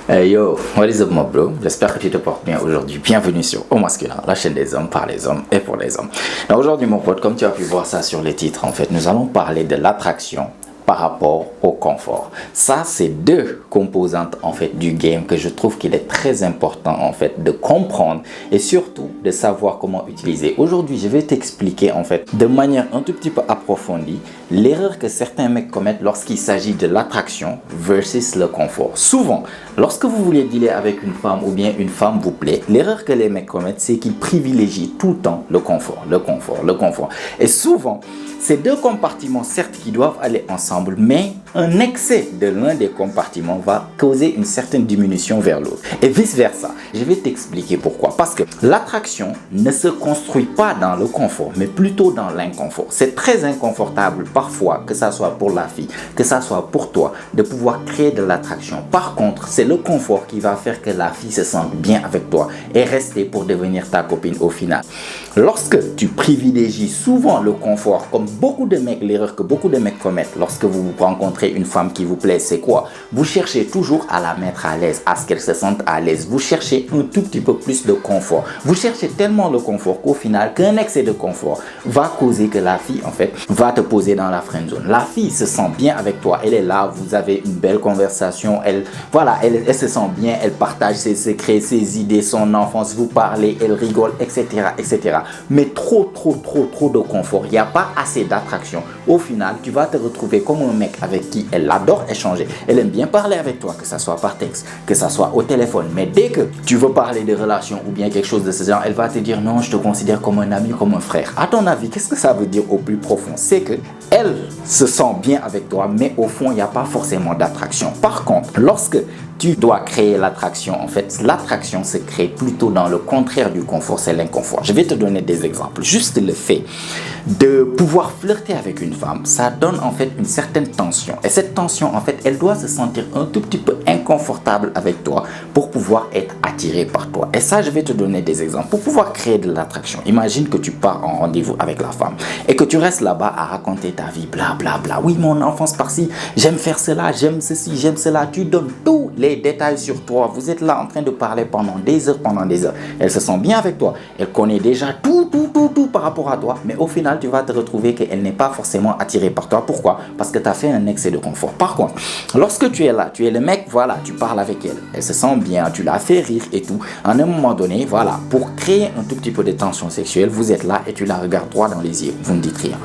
Hey yo, what is up mon bro? J'espère que tu te portes bien aujourd'hui. Bienvenue sur Au Masculin, la chaîne des hommes par les hommes et pour les hommes. Donc aujourd'hui mon pote, comme tu as pu voir ça sur les titres, en fait, nous allons parler de l'attraction par rapport au confort. Ça, c'est deux composantes en fait du game que je trouve qu'il est très important en fait de comprendre et surtout de savoir comment utiliser. Aujourd'hui, je vais t'expliquer en fait de manière un tout petit peu approfondie l'erreur que certains mecs commettent lorsqu'il s'agit de l'attraction versus le confort. Souvent, lorsque vous voulez dealer avec une femme ou bien une femme vous plaît, l'erreur que les mecs commettent, c'est qu'ils privilégient tout le temps le confort. Et souvent, ces deux compartiments, certes, qui doivent aller ensemble, mais un excès de l'un des compartiments va causer une certaine diminution vers l'autre. Et vice-versa. Je vais t'expliquer pourquoi. Parce que l'attraction ne se construit pas dans le confort, mais plutôt dans l'inconfort. C'est très inconfortable parfois, que ça soit pour la fille, que ça soit pour toi, de pouvoir créer de l'attraction. Par contre, c'est le confort qui va faire que la fille se sente bien avec toi et rester pour devenir ta copine au final. Lorsque tu privilégies souvent le confort, comme beaucoup de mecs, l'erreur que beaucoup de mecs commettent lorsque vous rencontrez une femme qui vous plaît, c'est quoi? Vous cherchez toujours à la mettre à l'aise, à ce qu'elle se sente à l'aise. Vous cherchez un tout petit peu plus de confort. Vous cherchez tellement le confort qu'au final, qu'un excès de confort va causer que la fille, en fait, va te poser dans la friend zone. La fille se sent bien avec toi. Elle est là, vous avez une belle conversation. Elle se sent bien, elle partage ses secrets, ses idées, son enfance. Vous parlez, elle rigole, etc., etc. Mais trop de confort. Il n'y a pas assez d'attraction. Au final, tu vas te retrouver comme un mec avec qui elle adore échanger. Elle aime bien parler avec toi, que ça soit par texte, que ça soit au téléphone. Mais dès que tu veux parler de relations ou bien quelque chose de ce genre, elle va te dire non, je te considère comme un ami, comme un frère. À ton avis, qu'est-ce que ça veut dire au plus profond? C'est que elle se sent bien avec toi, mais au fond, il n'y a pas forcément d'attraction. Par contre, lorsque tu dois créer l'attraction, en fait, l'attraction se crée plutôt dans le contraire du confort, c'est l'inconfort. Je vais te donner des exemples. Juste le fait de pouvoir flirter avec une femme, ça donne en fait une certaine tension. Et cette tension, en fait, elle doit se sentir un tout petit peu inconfortable avec toi pour pouvoir être attirée par toi. Et ça, je vais te donner des exemples. Pour pouvoir créer de l'attraction, imagine que tu pars en rendez-vous avec la femme et que tu restes là-bas à raconter ta vie, bla bla bla. Oui, mon enfance par-ci, j'aime faire cela, j'aime ceci, j'aime cela. Tu donnes tous les détails sur toi. Vous êtes là en train de parler pendant des heures. Elle se sent bien avec toi. Elle connaît déjà tout par rapport à toi. Mais au final, tu vas te retrouver qu'elle n'est pas forcément attirée par toi. Pourquoi? Parce que tu as fait un excès de confort. Par contre, lorsque tu es là, tu es le mec, voilà, tu parles avec elle. Elle se sent bien, tu la fais rire et tout. À un moment donné, voilà, pour créer un tout petit peu de tension sexuelle, vous êtes là et tu la regardes droit dans les yeux. Vous ne dites rien.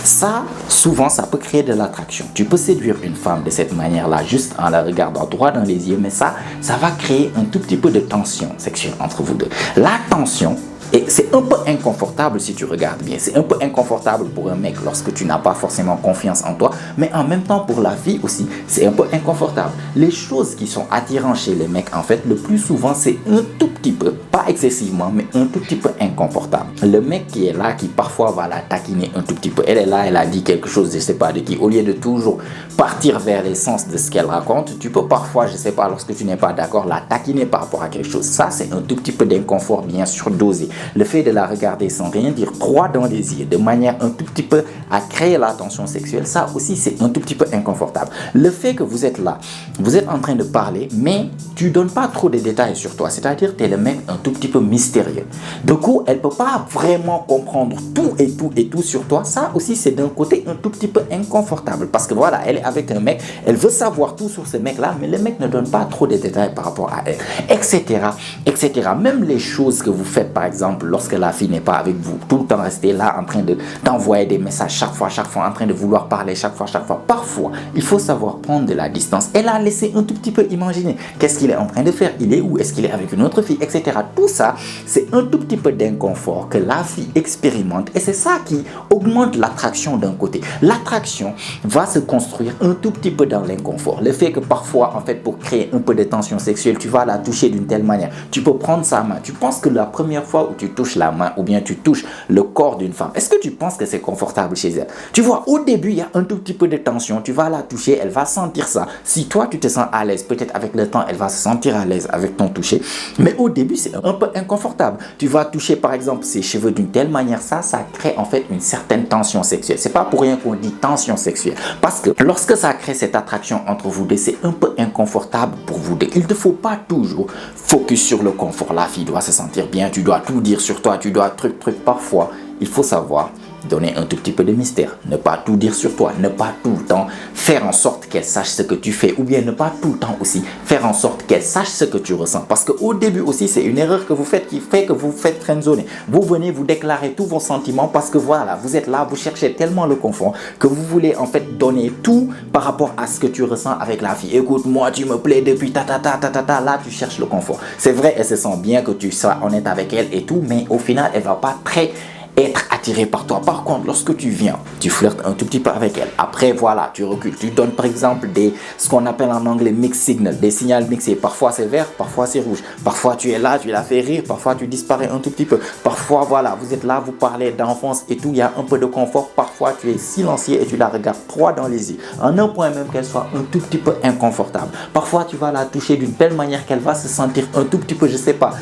Ça, souvent, ça peut créer de l'attraction. Tu peux séduire une femme de cette manière-là, juste en la regardant droit dans les yeux. Mais ça va créer un tout petit peu de tension sexuelle entre vous deux. La tension, et c'est un peu inconfortable si tu regardes bien. C'est un peu inconfortable pour un mec lorsque tu n'as pas forcément confiance en toi. Mais en même temps, pour la fille aussi, c'est un peu inconfortable. Les choses qui sont attirantes chez les mecs, en fait, le plus souvent, c'est un tout petit peu, pas excessivement, mais un tout petit peu inconfortable. Le mec qui est là, qui parfois va la taquiner un tout petit peu. Elle est là, elle a dit quelque chose, je sais pas de qui. Au lieu de toujours partir vers l'essence de ce qu'elle raconte, tu peux parfois, je sais pas, lorsque tu n'es pas d'accord, la taquiner par rapport à quelque chose. Ça, c'est un tout petit peu d'inconfort bien sûr dosé. Le fait de la regarder sans rien dire, droit dans les yeux, de manière un tout petit peu à créer la tension sexuelle, ça aussi c'est un tout petit peu inconfortable. Le fait que vous êtes là, vous êtes en train de parler, mais tu donnes pas trop de détails sur toi, c'est-à-dire tu es le mec un tout petit peu mystérieux. Du coup, elle peut pas vraiment comprendre tout sur toi. Ça aussi c'est d'un côté un tout petit peu inconfortable parce que voilà, elle est avec un mec, elle veut savoir tout sur ce mec-là, mais le mec ne donne pas trop de détails par rapport à elle, etc., etc. Même les choses que vous faites, par exemple, lorsque la fille n'est pas avec vous, tout le temps rester là en train d'envoyer des messages chaque fois, en train de vouloir parler chaque fois. Parfois, il faut savoir prendre de la distance et la laisser un tout petit peu imaginer. Qu'est-ce qu'il est en train de faire? Il est où? Est-ce qu'il est avec une autre fille, etc. Tout ça, c'est un tout petit peu d'inconfort que la fille expérimente et c'est ça qui augmente l'attraction d'un côté. L'attraction va se construire un tout petit peu dans l'inconfort. Le fait que parfois, en fait, pour créer un peu de tension sexuelle, tu vas la toucher d'une telle manière. Tu peux prendre sa main. Tu penses que la première fois où tu touches la main ou bien tu touches le corps d'une femme, est-ce que tu penses que c'est confortable chez elle? Tu vois, au début, il y a un tout petit peu de tension. Tu vas la toucher, elle va sentir ça. Si toi, tu te sens à l'aise, peut-être avec le temps, elle va se sentir à l'aise avec ton toucher. Mais au début, c'est un peu inconfortable. Tu vas toucher, par exemple, ses cheveux d'une telle manière, ça crée en fait une certaine tension sexuelle. C'est pas pour rien qu'on dit tension sexuelle. Parce que lorsque ça crée cette attraction entre vous deux, c'est un peu inconfortable pour vous deux. Il ne faut pas toujours focus sur le confort. La fille doit se sentir bien, tu dois tout dire sur toi, tu dois truc. Parfois, il faut savoir donner un tout petit peu de mystère, ne pas tout dire sur toi, ne pas tout le temps faire en sorte qu'elle sache ce que tu fais, ou bien ne pas tout le temps aussi faire en sorte qu'elle sache ce que tu ressens. Parce qu'au début aussi, c'est une erreur que vous faites qui fait que vous faites friendzoner. Vous venez vous déclarer tous vos sentiments parce que voilà, vous êtes là, vous cherchez tellement le confort que vous voulez en fait donner tout par rapport à ce que tu ressens avec la fille. Écoute, moi tu me plais depuis là tu cherches le confort. C'est vrai, elle se sent bien que tu sois honnête avec elle et tout, mais au final, elle va pas très être attiré par toi. Par contre, lorsque tu viens, tu flirtes un tout petit peu avec elle. Après, voilà, tu recules. Tu donnes par exemple ce qu'on appelle en anglais mixed signal, des signaux mixés. Parfois c'est vert, parfois c'est rouge. Parfois tu es là, tu la fais rire, parfois tu disparais un tout petit peu. Parfois, voilà, vous êtes là, vous parlez d'enfance et tout, il y a un peu de confort. Parfois tu es silencieux et tu la regardes droit dans les yeux. En un point même qu'elle soit un tout petit peu inconfortable. Parfois tu vas la toucher d'une telle manière qu'elle va se sentir un tout petit peu, je sais pas,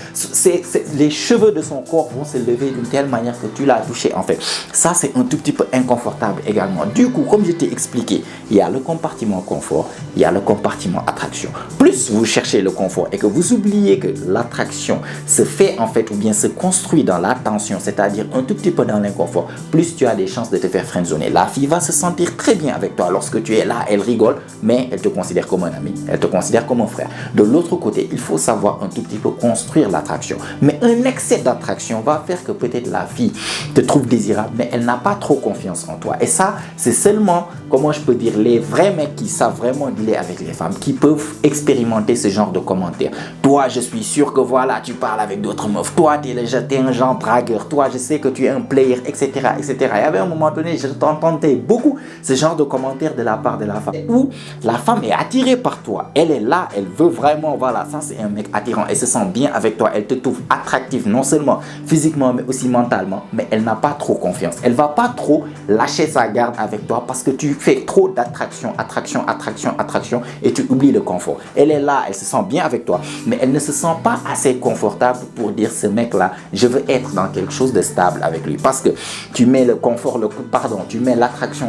les cheveux de son corps vont se lever d'une telle manière que tu l'as touché en fait. Ça, c'est un tout petit peu inconfortable également. Du coup, comme je t'ai expliqué, il y a le compartiment confort, il y a le compartiment attraction. Plus vous cherchez le confort et que vous oubliez que l'attraction se fait en fait ou bien se construit dans la tension, c'est-à-dire un tout petit peu dans l'inconfort, plus tu as des chances de te faire friendzoner. La fille va se sentir très bien avec toi. Lorsque tu es là, elle rigole, mais elle te considère comme un ami, elle te considère comme un frère. De l'autre côté, il faut savoir un tout petit peu construire l'attraction. Mais un excès d'attraction va faire que peut-être la fille te trouve désirable, mais elle n'a pas trop confiance en toi. Et ça, c'est seulement, comment je peux dire, les vrais mecs qui savent vraiment dealer avec les femmes, qui peuvent expérimenter ce genre de commentaires. Toi, je suis sûr que voilà, tu parles avec d'autres meufs. Toi, tu es un genre dragueur. Toi, je sais que tu es un player, etc., etc. Il y avait un moment donné, je t'entendais beaucoup ce genre de commentaires de la part de la femme, où la femme est attirée par toi. Elle est là, elle veut vraiment, voilà, ça c'est un mec attirant. Elle se sent bien avec toi. Elle te trouve attractive, non seulement physiquement, mais aussi mentalement. Mais elle n'a pas trop confiance. Elle va pas trop lâcher sa garde avec toi parce que tu fais trop d'attraction, attraction et tu oublies le confort. Elle est là, elle se sent bien avec toi, mais elle ne se sent pas assez confortable pour dire ce mec-là, je veux être dans quelque chose de stable avec lui. Parce que tu mets le confort, tu mets l'attraction,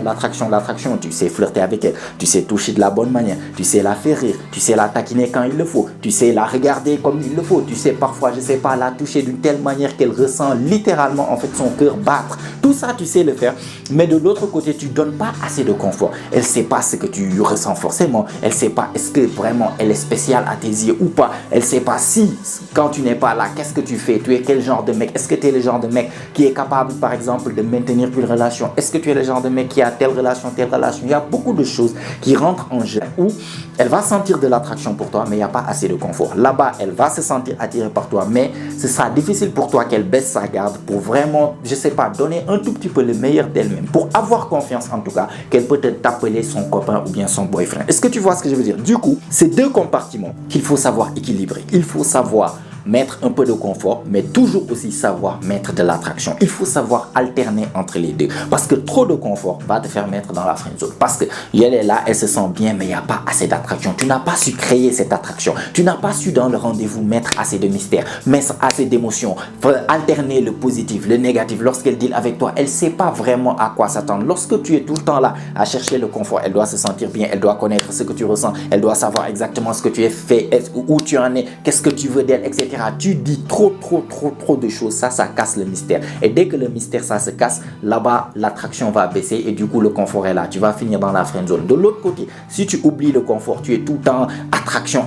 tu sais flirter avec elle, tu sais toucher de la bonne manière, tu sais la faire rire, tu sais la taquiner quand il le faut, tu sais la regarder comme il le faut, tu sais parfois, je sais pas, la toucher d'une telle manière qu'elle ressent littéralement en fait son cœur battre. Tout ça, tu sais le faire, mais de l'autre côté, tu donnes pas assez de confort. Elle sait pas ce que tu ressens forcément. Elle sait pas est-ce que vraiment elle est spéciale à tes yeux ou pas. Elle sait pas si, quand tu n'es pas là, qu'est-ce que tu fais. Tu es quel genre de mec. Est-ce que tu es le genre de mec qui est capable, par exemple, de maintenir une relation. Est-ce que tu es le genre de mec qui a telle relation. Il y a beaucoup de choses qui rentrent en jeu où elle va sentir de l'attraction pour toi, mais il n'y a pas assez de confort. Là-bas, elle va se sentir attirée par toi, mais ce sera difficile pour toi qu'elle baisse sa garde pour vraiment, je sais pas, donner un tout petit peu le meilleur d'elle-même, pour avoir confiance en tout cas, qu'elle peut t'appeler son copain ou bien son boyfriend. Est-ce que tu vois ce que je veux dire? Du coup, c'est deux compartiments qu'il faut savoir équilibrer. Il faut savoir mettre un peu de confort, mais toujours aussi savoir mettre de l'attraction. Il faut savoir alterner entre les deux. Parce que trop de confort va te faire mettre dans la friendzone. Parce que elle est là, elle se sent bien, mais il n'y a pas assez d'attraction. Tu n'as pas su créer cette attraction. Tu n'as pas su dans le rendez-vous mettre assez de mystère, mettre assez d'émotions, alterner le positif, le négatif. Lorsqu'elle deal avec toi, elle ne sait pas vraiment à quoi s'attendre. Lorsque tu es tout le temps là à chercher le confort, elle doit se sentir bien, elle doit connaître ce que tu ressens, elle doit savoir exactement ce que tu as fait, où tu en es, qu'est-ce que tu veux d'elle, etc. Tu dis trop de choses, ça casse le mystère. Et dès que le mystère, ça se casse, là-bas, l'attraction va baisser et du coup, le confort est là. Tu vas finir dans la friendzone. De l'autre côté, si tu oublies le confort, tu es tout le temps attraction.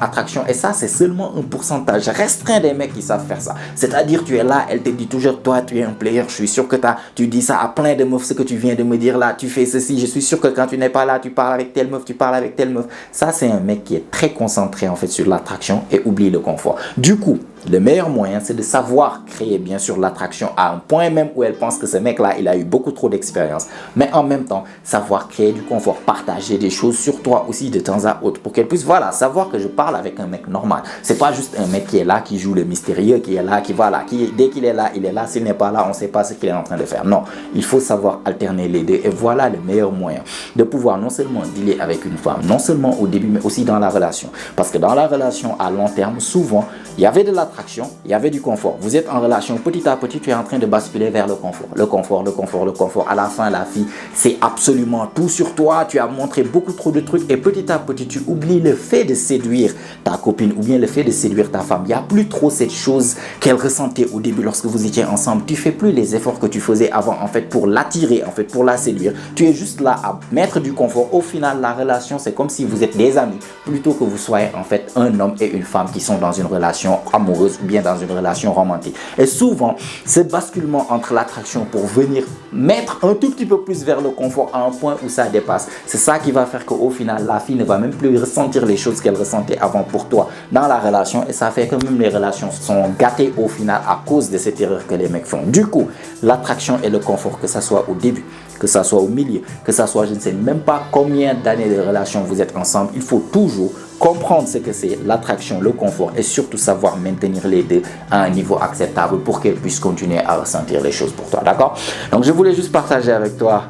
Et ça, c'est seulement un pourcentage restreint des mecs qui savent faire ça. C'est-à-dire, tu es là, elle te dit toujours, toi, tu es un player. Je suis sûr que tu dis ça à plein de meufs, ce que tu viens de me dire là. Tu fais ceci. Je suis sûr que quand tu n'es pas là, tu parles avec telle meuf, tu parles avec telle meuf. Ça, c'est un mec qui est très concentré en fait sur l'attraction et oublie le confort. Du coup, le meilleur moyen, c'est de savoir créer bien sûr l'attraction à un point même où elle pense que ce mec-là, il a eu beaucoup trop d'expérience. Mais en même temps, savoir créer du confort, partager des choses sur toi aussi de temps à autre pour qu'elle puisse, voilà, savoir que je parle avec un mec normal. C'est pas juste un mec qui est là, qui joue le mystérieux, qui est là, qui voilà, qui dès qu'il est là, il est là. S'il n'est pas là, on ne sait pas ce qu'il est en train de faire. Non, il faut savoir alterner les deux. Et voilà le meilleur moyen de pouvoir non seulement dealer avec une femme, non seulement au début, mais aussi dans la relation. Parce que dans la relation à long terme, souvent, il y avait de l'attraction, il y avait du confort. Vous êtes en relation, petit à petit, tu es en train de basculer vers le confort. Le confort, le confort, le confort. À la fin, la fille, c'est absolument tout sur toi. Tu as montré beaucoup trop de trucs et petit à petit, tu oublies le fait de séduire ta copine ou bien le fait de séduire ta femme. Il n'y a plus trop cette chose qu'elle ressentait au début lorsque vous étiez ensemble. Tu fais plus les efforts que tu faisais avant, en fait, pour l'attirer, en fait, pour la séduire. Tu es juste là à mettre du confort. Au final, la relation, c'est comme si vous êtes des amis plutôt que vous soyez, en fait, un homme et une femme qui sont dans une relation amoureuse ou bien dans une relation romantique. Et souvent, ce basculement entre l'attraction pour venir mettre un tout petit peu plus vers le confort à un point où ça dépasse, c'est ça qui va faire qu'au final, la fille ne va même plus ressentir les choses qu'elle ressentait avant pour toi dans la relation et ça fait que même les relations sont gâtées au final à cause de cette erreur que les mecs font. Du coup, l'attraction et le confort, que ça soit au début, que ça soit au milieu, que ça soit je ne sais même pas combien d'années de relation vous êtes ensemble, il faut toujours comprendre ce que c'est l'attraction, le confort et surtout savoir maintenir les deux à un niveau acceptable pour qu'elles puissent continuer à ressentir les choses pour toi, d'accord? Donc je voulais juste partager avec toi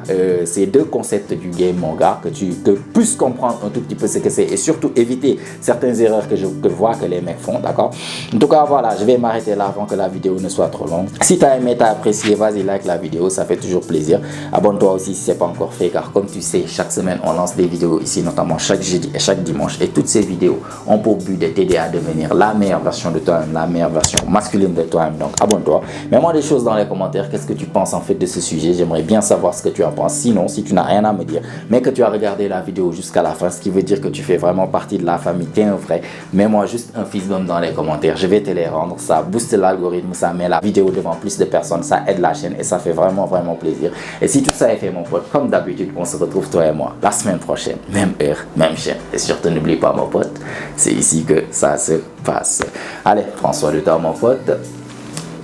ces deux concepts du game, mon gars, que tu puisses comprendre un tout petit peu ce que c'est et surtout éviter certaines erreurs que je vois que les mecs font, d'accord? En tout cas, voilà, je vais m'arrêter là avant que la vidéo ne soit trop longue. Si tu as aimé, tu as apprécié, vas-y, like la vidéo, ça fait toujours plaisir. Abonne-toi aussi si ce n'est pas encore fait, car comme tu sais, chaque semaine, on lance des vidéos ici, notamment chaque jeudi et chaque dimanche. Et toutes ces vidéos ont pour but de t'aider à devenir la meilleure version de toi-même, la meilleure version masculine de toi-même. Donc abonne-toi, mets-moi des choses dans les commentaires. Qu'est-ce que tu penses en fait de ce sujet? J'aimerais bien savoir ce que tu en penses. Sinon, si tu n'as rien à me dire, mais que tu as regardé la vidéo jusqu'à la fin, ce qui veut dire que tu fais vraiment partie de la famille, t'es un vrai, mets-moi juste un fils d'homme dans les commentaires. Je vais te les rendre. Ça booste l'algorithme, ça met la vidéo devant plus de personnes, ça aide la chaîne et ça fait vraiment plaisir. Et si tout ça est fait, mon pote, comme d'habitude, on se retrouve toi et moi la semaine prochaine, même heure, même chaîne. Et surtout n'oublie pas, mon pote, c'est ici que ça se passe. Allez, prends soin de toi, mon pote.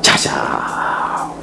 Ciao, ciao.